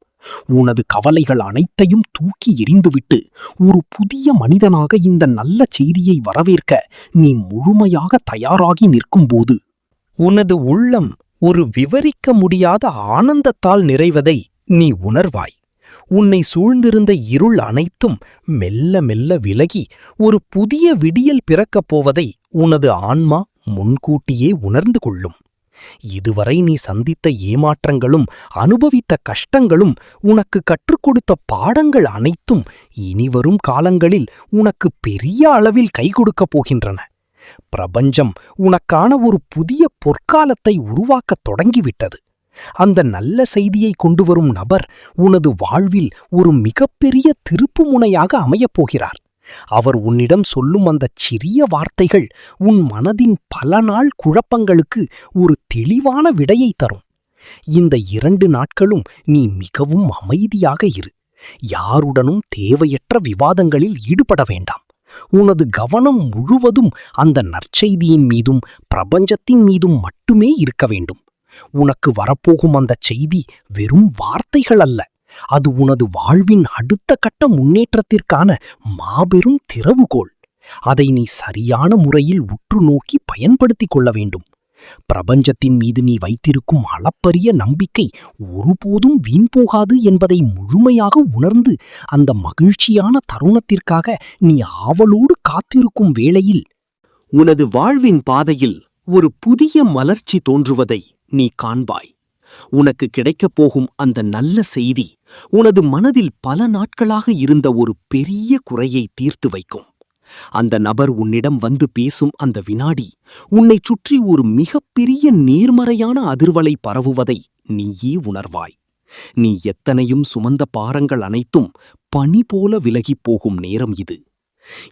உனது கவலைகள் அனைத்தையும் தூக்கி எறிந்துவிட்டு ஒரு புதிய மனிதனாக இந்த நல்ல செய்தியை வரவேற்க நீ முழுமையாக தயாராகி நிற்கும்போது உனது உள்ளம் ஒரு விவரிக்க முடியாத ஆனந்தத்தால் நிறைவதை நீ உணர்வாய். உன்னை சூழ்ந்திருந்த இருள் அனைத்தும் மெல்ல மெல்ல விலகி ஒரு புதிய விடியல் பிறக்கப் போவதை உனது ஆன்மா முன்கூட்டியே உணர்ந்து கொள்ளும். இதுவரை நீ சந்தித்த ஏமாற்றங்களும் அனுபவித்த கஷ்டங்களும் உனக்கு கற்றுக் கொடுத்த பாடங்கள் அனைத்தும் இனிவரும் காலங்களில் உனக்கு பெரிய அளவில் கை கொடுக்கப் போகின்றன. பிரபஞ்சம் உனக்கான ஒரு புதிய பொற்காலத்தை உருவாக்கத் தொடங்கிவிட்டது. அந்த நல்ல செய்தியை கொண்டு வரும் நபர் உனது வாழ்வில் ஒரு மிகப்பெரிய திருப்புமுனையாக அமையப் போகிறார். அவர் உன்னிடம் சொல்லும் அந்த சிறிய வார்த்தைகள் உன் மனதின் பல நாள் குழப்பங்களுக்கு ஒரு தெளிவான விடையை தரும். இந்த 2 நாட்களும் நீ மிகவும் அமைதியாக இரு. யாருடனும் தேவையற்ற விவாதங்களில் ஈடுபட வேண்டாம். உனது கவனம் முழுவதும் அந்த நற்செய்தியின் மீதும் பிரபஞ்சத்தின் மீதும் மட்டுமே இருக்க வேண்டும். உனக்கு வரப்போகும் அந்த செய்தி வெறும் வார்த்தைகள் அல்ல, அது உனது வாழ்வின் அடுத்த கட்ட முன்னேற்றத்திற்கான மாபெரும் திறவுகோல். அதை நீ சரியான முறையில் உற்று நோக்கி பயன்படுத்திக் கொள்ள வேண்டும். பிரபஞ்சத்தின் மீது நீ வைத்திருக்கும் அளப்பரிய நம்பிக்கை ஒருபோதும் வீண் போகாது என்பதை முழுமையாக உணர்ந்து அந்த மகிழ்ச்சியான தருணத்திற்காக நீ ஆவலோடு காத்திருக்கும் வேளையில் உனது வாழ்வின் பாதையில் ஒரு புதிய மலர்ச்சி தோன்றுவதை நீ காண்பாய். உனக்கு கிடைக்கப் போகும் அந்த நல்ல செய்தி உனது மனதில் பல நாட்களாக இருந்த ஒரு பெரிய குறையை தீர்த்து வைக்கும். அந்த நபர் உன்னிடம் வந்து பேசும் அந்த வினாடி உன்னை சுற்றி ஒரு மிகப்பெரிய நேர்மறையான அதிர்வலை பரவுவதை நீயே உணர்வாய். நீ எத்தனையும் சுமந்த பாரங்கள் அனைத்தும் பனி போல விலகிப் போகும் நேரம் இது.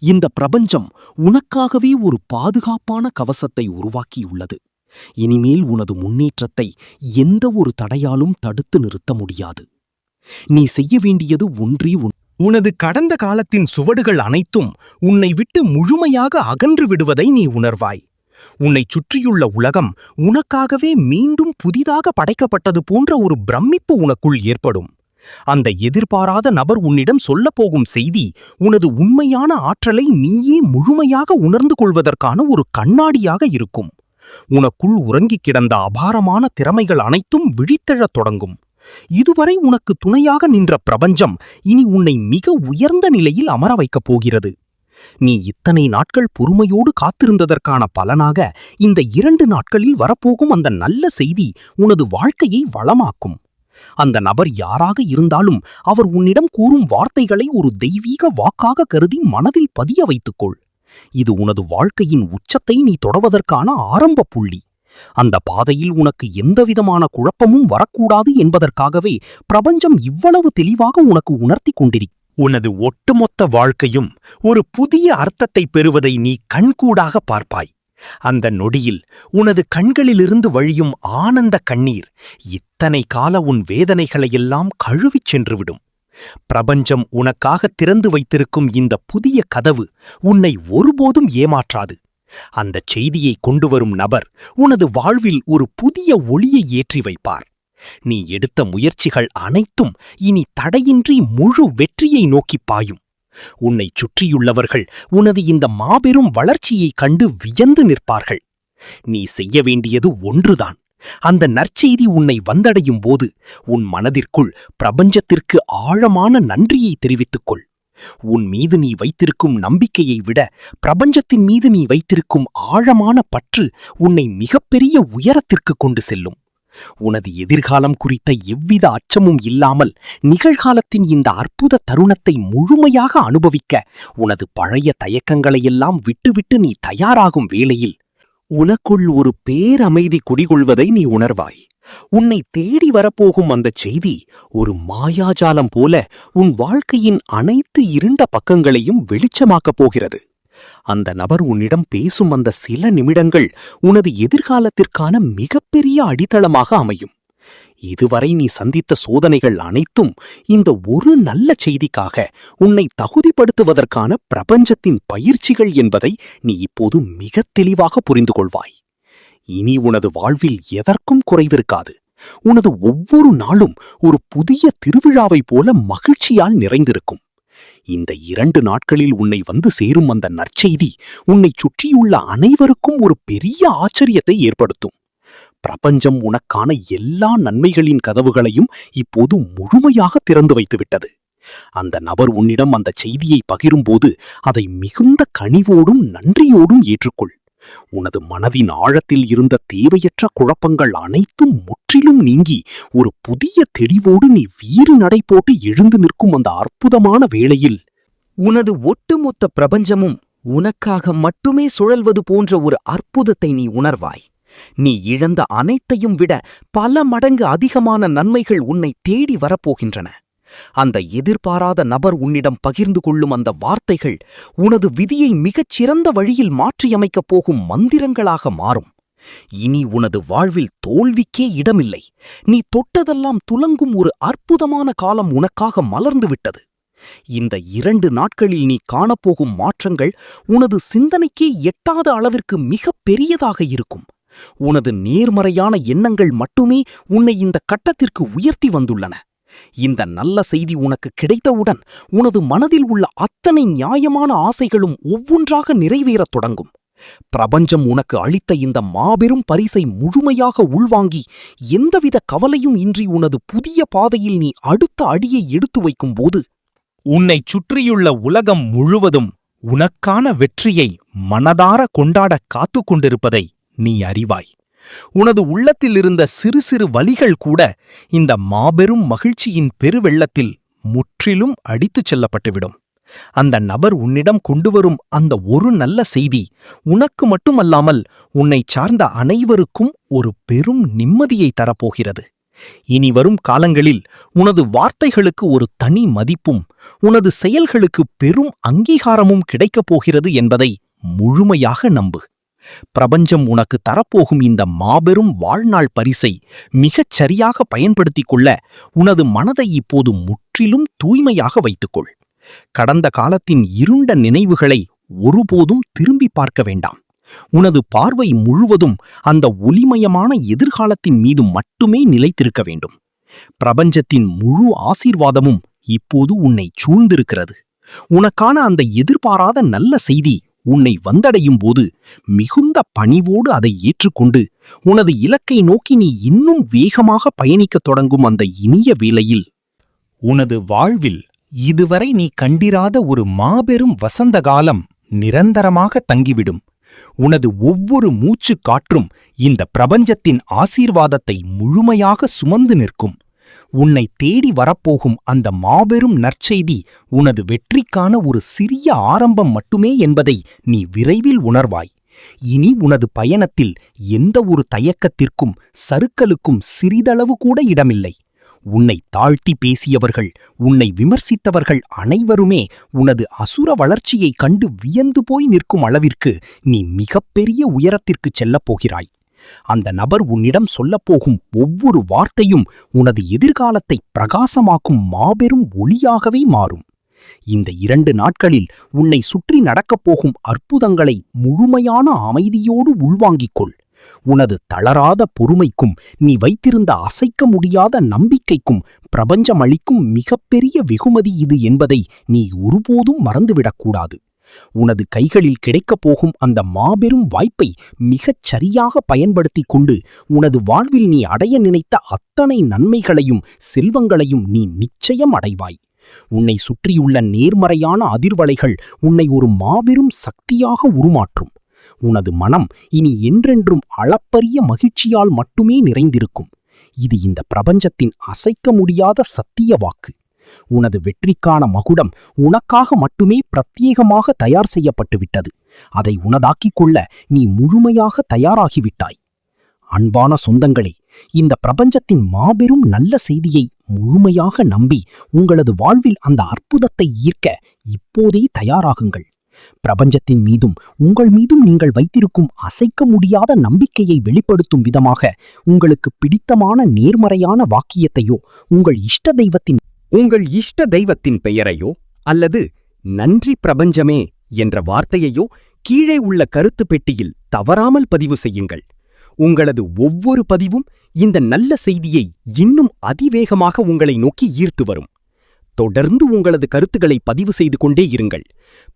இந்த பிரபஞ்சம் உனக்காகவே ஒரு பாதுகாப்பான கவசத்தை உருவாக்கியுள்ளது. இனிமேல் உனது முன்னேற்றத்தை எந்த ஒரு தடையாலும் தடுத்து நிறுத்த முடியாது. நீ செய்ய வேண்டியது ஒன்றே ஒன்று. உனது கடந்த காலத்தின் சுவடுகள் அனைத்தும் உன்னை விட்டு முழுமையாக அகன்று விடுவதை நீ உணர்வாய். உன்னைச் சுற்றியுள்ள உலகம் உனக்காகவே மீண்டும் புதிதாக படைக்கப்பட்டது போன்ற ஒரு பிரமிப்பு உனக்குள் ஏற்படும். அந்த எதிர்பாராத நபர் உன்னிடம் சொல்லப்போகும் செய்தி உனது உண்மையான ஆற்றலை நீயே முழுமையாக உணர்ந்து கொள்வதற்கான ஒரு கண்ணாடியாக இருக்கும். உனக்குள் உறங்கிக் கிடந்த அபாரமான திறமைகள் அனைத்தும் விழித்தெழத் தொடங்கும். இதுவரை உனக்கு துணையாக நின்ற பிரபஞ்சம் இனி உன்னை மிக உயர்ந்த நிலையில் அமர வைக்கப் போகிறது. நீ இத்தனை நாட்கள் பொறுமையோடு காத்திருந்ததற்கான பலனாக இந்த 2 நாட்களில் வரப்போகும் அந்த நல்ல செய்தி உனது வாழ்க்கையை வளமாக்கும். அந்த நபர் யாராக இருந்தாலும் அவர் உன்னிடம் கூறும் வார்த்தைகளை ஒரு தெய்வீக வாக்காக கருதி மனதில் பதிய வைத்துக்கொள். இது உனது வாழ்க்கையின் உச்சத்தை நீ தொடவதற்கான ஆரம்ப புள்ளி. அந்த பாதையில் உனக்கு எந்தவிதமான குழப்பமும் வரக்கூடாது என்பதற்காகவே பிரபஞ்சம் இவ்வளவு தெளிவாக உனக்கு உணர்த்தி கொண்டிருக்கிறது. உனது ஒட்டுமொத்த வாழ்க்கையும் ஒரு புதிய அர்த்தத்தை பெறுவதை நீ கண்கூடாக பார்ப்பாய். அந்த நொடியில் உனது கண்களிலிருந்து வழியும் ஆனந்த கண்ணீர் இத்தனை கால உன் வேதனைகளையெல்லாம் கழுவிச் சென்றுவிடும். பிரபஞ்சம் உனக்காக திறந்து வைத்திருக்கும் இந்த புதிய கதவு உன்னை ஒருபோதும் ஏமாற்றாது. அந்தச் செய்தியை கொண்டுவரும் நபர் உனது வாழ்வில் ஒரு புதிய ஒளியை ஏற்றி வைப்பார். நீ எடுத்த முயற்சிகள் அனைத்தும் இனி தடையின்றி முழு வெற்றியை நோக்கிப் பாயும். உன்னைச் சுற்றியுள்ளவர்கள் உனது இந்த மாபெரும் வளர்ச்சியைக் கண்டு வியந்து நிற்பார்கள். நீ செய்ய வேண்டியது ஒன்றுதான். அந்த நற்செய்தி உன்னை வந்தடையும் போது உன் மனதிற்குள் பிரபஞ்சத்திற்கு ஆழமான நன்றியை தெரிவித்துக்கொள். உன் மீது நீ வைத்திருக்கும் நம்பிக்கையை விட பிரபஞ்சத்தின் மீது நீ வைத்திருக்கும் ஆழமான பற்று உன்னை மிகப்பெரிய உயரத்திற்கு கொண்டு செல்லும். உனது எதிர்காலம் குறித்த எவ்வித அச்சமும் இல்லாமல் நிகழ்காலத்தின் இந்த அற்புத தருணத்தை முழுமையாக அனுபவிக்க உனது பழைய தயக்கங்களையெல்லாம் விட்டுவிட்டு நீ தயாராகும் வேளையில் உனக்குள் ஒரு பேரமைதி குடிகொள்வதை நீ உணர்வாய். உன்னை தேடி வரப்போகும் அந்தச் செய்தி ஒரு மாயாஜாலம் போல உன் வாழ்க்கையின் அனைத்து இருண்ட பக்கங்களையும் வெளிச்சமாக்கப் போகிறது. அந்த நபர் உன்னிடம் பேசும் அந்த சில நிமிடங்கள் உனது எதிர்காலத்திற்கான மிகப்பெரிய அடித்தளமாக அமையும். இதுவரை நீ சந்தித்த சோதனைகள் அனைத்தும் இந்த ஒரு நல்ல செய்திக்காக உன்னை தகுதிப்படுத்துவதற்கான பிரபஞ்சத்தின் பயிற்சிகள் என்பதை நீ இப்போது மிகத் தெளிவாக புரிந்து கொள்வாய். இனி உனது வாழ்வில் எதற்கும் குறைவிருக்காது. உனது ஒவ்வொரு நாளும் ஒரு புதிய திருவிழாவைப் போல மகிழ்ச்சியால் நிறைந்திருக்கும். இந்த 2 நாட்களில் உன்னை வந்து சேரும் அந்த நற்செய்தி உன்னைச் சுற்றியுள்ள அனைவருக்கும் ஒரு பெரிய ஆச்சரியத்தை ஏற்படுத்தும். பிரபஞ்சம் உனக்கான எல்லா நன்மைகளின் கதவுகளையும் இப்போது முழுமையாக திறந்து வைத்துவிட்டது. அந்த நபர் உன்னிடம் அந்த செய்தியை பகிரும்போது அதை மிகுந்த கனிவோடும் நன்றியோடும் ஏற்றுக்கொள். உனது மனதின் ஆழத்தில் இருந்த தேவையற்ற குழப்பங்கள் அனைத்தும் முற்றிலும் நீங்கி ஒரு புதிய தெளிவோடு நீ வீறு நடை போட்டு எழுந்து நிற்கும் அந்த அற்புதமான வேளையில் உனது ஒட்டுமொத்த பிரபஞ்சமும் உனக்காக மட்டுமே சுழல்வது போன்ற ஒரு அற்புதத்தை நீ உணர்வாய். நீ இழந்த அனைத்தையும் விட பல மடங்கு அதிகமான நன்மைகள் உன்னை தேடி வரப்போகின்றன. அந்த எதிர்பாராத நபர் உன்னிடம் பகிர்ந்து கொள்ளும் அந்த வார்த்தைகள் உனது விதியை மிகச் சிறந்த வழியில் மாற்றியமைக்கப் போகும் மந்திரங்களாக மாறும். இனி உனது வாழ்வில் தோல்விக்கே இடமில்லை. நீ தொட்டதெல்லாம் துலங்கும் ஒரு அற்புதமான காலம் உனக்காக மலர்ந்துவிட்டது. இந்த 2 நாட்களில் நீ காணப்போகும் மாற்றங்கள் உனது சிந்தனைக்கே எட்டாத அளவிற்கு மிகப் பெரியதாக இருக்கும். உனது நேர்மறையான எண்ணங்கள் மட்டுமே உன்னை இந்த கட்டத்திற்கு உயர்த்தி வந்துள்ளன. இந்த நல்ல செய்தி உனக்கு கிடைத்தவுடன் உனது மனதில் உள்ள அத்தனை நியாயமான ஆசைகளும் ஒவ்வொன்றாக நிறைவேறத் தொடங்கும். பிரபஞ்சம் உனக்கு அளித்த இந்த மாபெரும் பரிசை முழுமையாக உள்வாங்கி எந்தவித கவலையும் இன்றி உனது புதிய பாதையில் நீ அடுத்த அடியை எடுத்து வைக்கும்போது உன்னைச் சுற்றியுள்ள உலகம் முழுவதும் உனக்கான வெற்றியை மனதார கொண்டாடக் காத்துக் கொண்டிருப்பதை நீ அறிவாய். உனது உள்ளத்தில் இருந்த சிறு சிறு வலிகள் கூட இந்த மாபெரும் மகிழ்ச்சியின் பெருவெள்ளத்தில் முற்றிலும் அடித்துச் செல்லப்பட்டுவிடும். அந்த நபர் உன்னிடம் கொண்டுவரும் அந்த ஒரு நல்ல செய்தி உனக்கு மட்டுமல்லாமல் உன்னைச் சார்ந்த அனைவருக்கும் ஒரு பெரும் நிம்மதியை தரப்போகிறது. இனி வரும் காலங்களில் உனது வார்த்தைகளுக்கு ஒரு தனி மதிப்பும் உனது செயல்களுக்கு பெரும் அங்கீகாரமும் கிடைக்கப் போகிறது என்பதை முழுமையாக நம்பு. பிரபஞ்சம் உனக்கு தரப்போகும் இந்த மாபெரும் வாழ்நாள் பரிசை மிகச் சரியாக பயன்படுத்திக் கொள்ள உனது மனதை இப்போது முற்றிலும் தூய்மையாக வைத்துக்கொள். கடந்த காலத்தின் இருண்ட நினைவுகளை ஒருபோதும் திரும்பி பார்க்க வேண்டாம். உனது பார்வை முழுவதும் அந்த ஒளிமயமான எதிர்காலத்தின் மீது மட்டுமே நிலைத்திருக்க வேண்டும். பிரபஞ்சத்தின் முழு ஆசீர்வாதமும் இப்போது உன்னை சூழ்ந்திருக்கிறது. உனக்கான அந்த எதிர்பாராத நல்ல செய்தி உன்னை வந்தடையும் போது மிகுந்த பணிவோடு அதை ஏற்றுக்கொண்டு உனது இலக்கை நோக்கி நீ இன்னும் வேகமாக பயணிக்கத் தொடங்கும் அந்த இனிய வேளையில் உனது வாழ்வில் இதுவரை நீ கண்டிராத ஒரு மாபெரும் வசந்த காலம் நிரந்தரமாக தங்கிவிடும். உனது ஒவ்வொரு மூச்சுக் காற்றும் இந்த பிரபஞ்சத்தின் ஆசீர்வாதத்தை முழுமையாக சுமந்து நிற்கும். உன்னை தேடி வரப்போகும் அந்த மாபெரும் நற்செய்தி உனது வெற்றிக்கான ஒரு சிறிய ஆரம்பம் மட்டுமே என்பதை நீ விரைவில் உணர்வாய். இனி உனது பயணத்தில் எந்த ஒரு தயக்கத்திற்கும் சறுக்கலுக்கும் சிறிதளவு கூட இடமில்லை. உன்னை தாழ்த்தி பேசியவர்கள், உன்னை விமர்சித்தவர்கள் அனைவருமே உனது அசுர வளர்ச்சியைக் கண்டு வியந்து போய் நிற்கும் அளவிற்கு நீ மிகப்பெரிய உயரத்திற்குச் செல்லப் போகிறாய். அந்த நபர் உன்னிடம் சொல்லப்போகும் ஒவ்வொரு வார்த்தையும் உனது எதிர்காலத்தை பிரகாசமாக்கும் மாபெரும் ஒளியாகவே மாறும். இந்த 2 நாட்களில் உன்னை சுற்றி நடக்கப் போகும் அற்புதங்களை முழுமையான அமைதியோடு உள்வாங்கிக் கொள். உனது தளராத பொறுமைக்கும் நீ வைத்திருந்த அசைக்க முடியாத நம்பிக்கைக்கும் பிரபஞ்சம் அளிக்கும் மிகப்பெரிய வெகுமதி இது என்பதை நீ ஒருபோதும் மறந்துவிடக்கூடாது. உனது கைகளில் கிடைக்கப் போகும் அந்த மாபெரும் வாய்ப்பை மிகச் சரியாக பயன்படுத்திக் கொண்டு உனது வாழ்வில் நீ அடைய நினைத்த அத்தனை நன்மைகளையும் செல்வங்களையும் நீ நிச்சயம் அடைவாய். உன்னை சுற்றியுள்ள நேர்மறையான அதிர்வலைகள் உன்னை ஒரு மாபெரும் சக்தியாக உருமாற்றும். உனது மனம் இனி என்றென்றும் அளப்பரிய மகிழ்ச்சியால் மட்டுமே நிறைந்திருக்கும். இது இந்த பிரபஞ்சத்தின் அசைக்க முடியாத சத்திய வாக்கு. உனது வெற்றிக்கான மகுடம் உனக்காக மட்டுமே பிரத்யேகமாக தயார் செய்யப்பட்டுவிட்டது. அதை உனதாக்கிக் கொள்ள நீ முழுமையாக தயாராகிவிட்டாய். அன்பான சொந்தங்களே, இந்த பிரபஞ்சத்தின் மாபெரும் நல்ல செய்தியை முழுமையாக நம்பி உங்களது வாழ்வில் அந்த அற்புதத்தை ஈர்க்க இப்போதே தயாராகுங்கள். பிரபஞ்சத்தின் மீதும் உங்கள் மீதும் நீங்கள் வைத்திருக்கும் அசைக்க முடியாத நம்பிக்கையை வெளிப்படுத்தும் விதமாக உங்களுக்கு பிடித்தமான நேர்மறையான வாக்கியத்தையோ உங்கள் இஷ்ட தெய்வத்தின் பெயரையோ அல்லது நன்றி பிரபஞ்சமே என்ற வார்த்தையையோ கீழே உள்ள கருத்து பெட்டியில் தவறாமல் பதிவு செய்யுங்கள். உங்களது ஒவ்வொரு பதிவும் இந்த நல்ல செய்தியை இன்னும் அதிவேகமாக உங்களை நோக்கி ஈர்த்து வரும். தொடர்ந்து உங்களது கருத்துக்களை பதிவு செய்து கொண்டே இருங்கள்.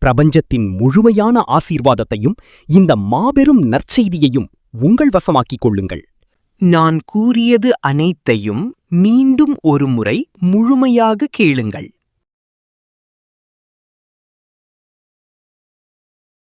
பிரபஞ்சத்தின் முழுமையான ஆசீர்வாதத்தையும் இந்த மாபெரும் நற்செய்தியையும் உங்கள் வசமாக்கிக் கொள்ளுங்கள். நான் கூறியது அனைத்தையும் மீண்டும் ஒரு முறை முழுமையாக கேளுங்கள்.